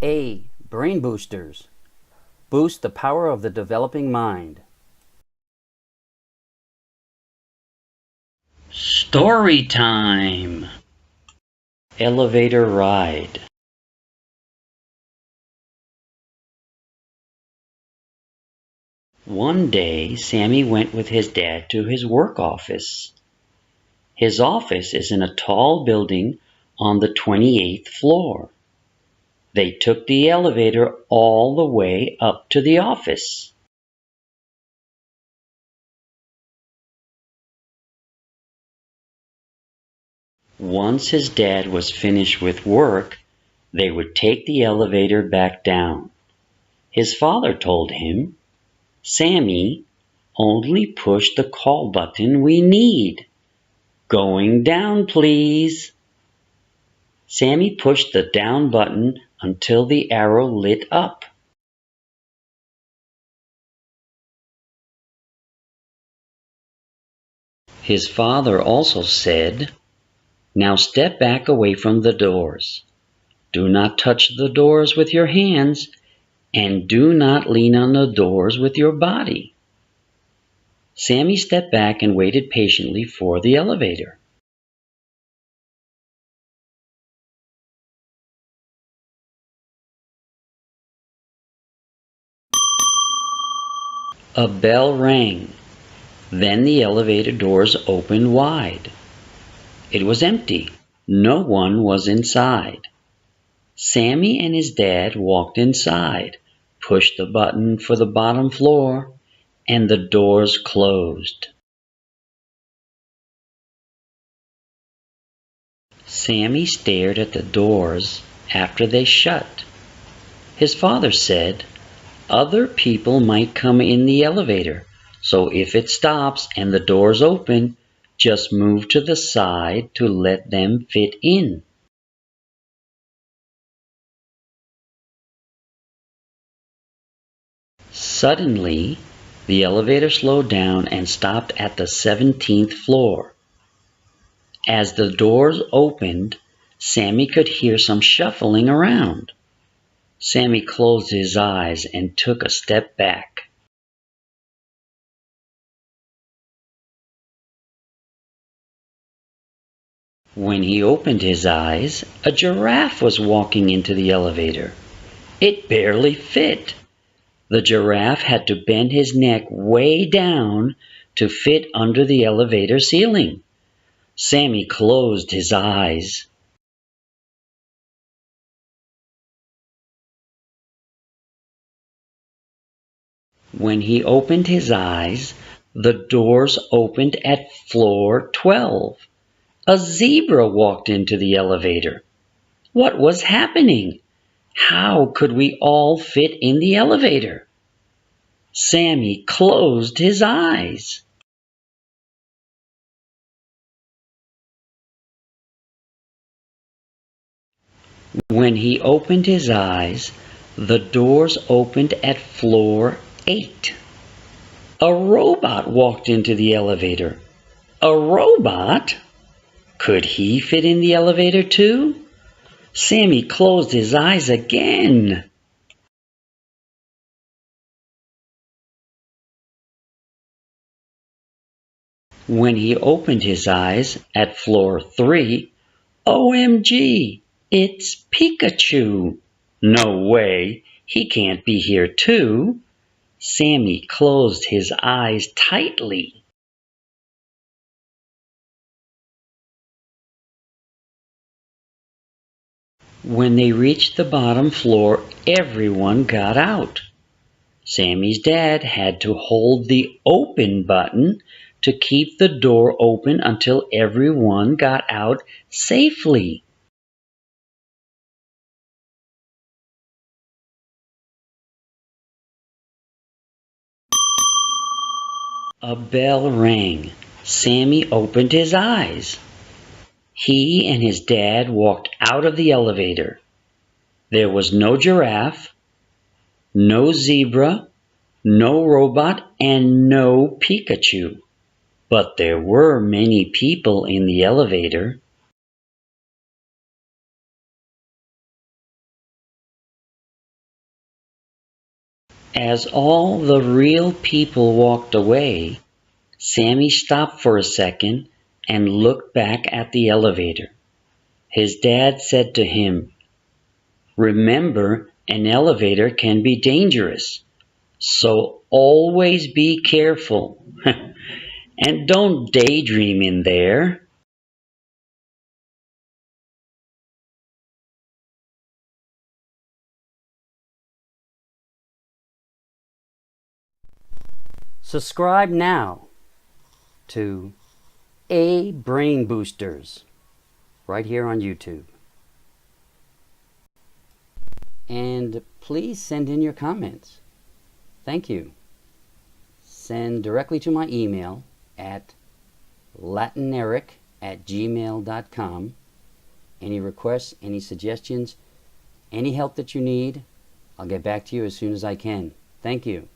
A. Brain boosters. Boost the power of the developing mind. StoryTime. Elevator ride. One day, Sammy went with his dad to his work office. His office is in a tall building on the 28th floor. They took the elevator all the way up to the office. Once his dad was finished with work, they would take the elevator back down. His father told him, "Sammy, only push the call button we need. Going down, please." Sammy pushed the down button until the arrow lit up. His father also said, "Now step back away from the doors. Do not touch the doors with your hands, and do not lean on the doors with your body." Sammy stepped back and waited patiently for the elevator. A bell rang. Then the elevator doors opened wide. It was empty. No one was inside. Sammy and his dad walked inside, pushed the button for the bottom floor, and the doors closed. Sammy stared at the doors after they shut. His father said, "Other people might come in the elevator, so if it stops and the doors open, just move to the side to let them fit in." Suddenly, the elevator slowed down and stopped at the 17th floor. As the doors opened, Sammy could hear some shuffling around. Sammy closed his eyes and took a step back. When he opened his eyes, a giraffe was walking into the elevator. It barely fit. The giraffe had to bend his neck way down to fit under the elevator ceiling. Sammy closed his eyes. When he opened his eyes, the doors opened at floor 12. A zebra walked into the elevator. What was happening? How could we all fit in the elevator? Sammy closed his eyes. When he opened his eyes, the doors opened at floor 8. A robot walked into the elevator. A robot? Could he fit in the elevator too? Sammy closed his eyes again. When he opened his eyes at floor 3, OMG, it's Pikachu. No way, he can't be here too. Sammy closed his eyes tightly. When they reached the bottom floor, everyone got out. Sammy's dad had to hold the open button to keep the door open until everyone got out safely. A bell rang. Sammy opened his eyes. He and his dad walked out of the elevator. There was no giraffe, no zebra, no robot, and no Pikachu. But there were many people in the elevator. As all the real people walked away, Sammy stopped for a second and looked back at the elevator. His dad said to him, "Remember, an elevator can be dangerous, so always be careful. And don't daydream in there." Subscribe now to A Brain Boosters right here on YouTube. And please send in your comments. Thank you. Send directly to my email at latineric@gmail.com. Any requests, any suggestions, any help that you need, I'll get back to you as soon as I can. Thank you.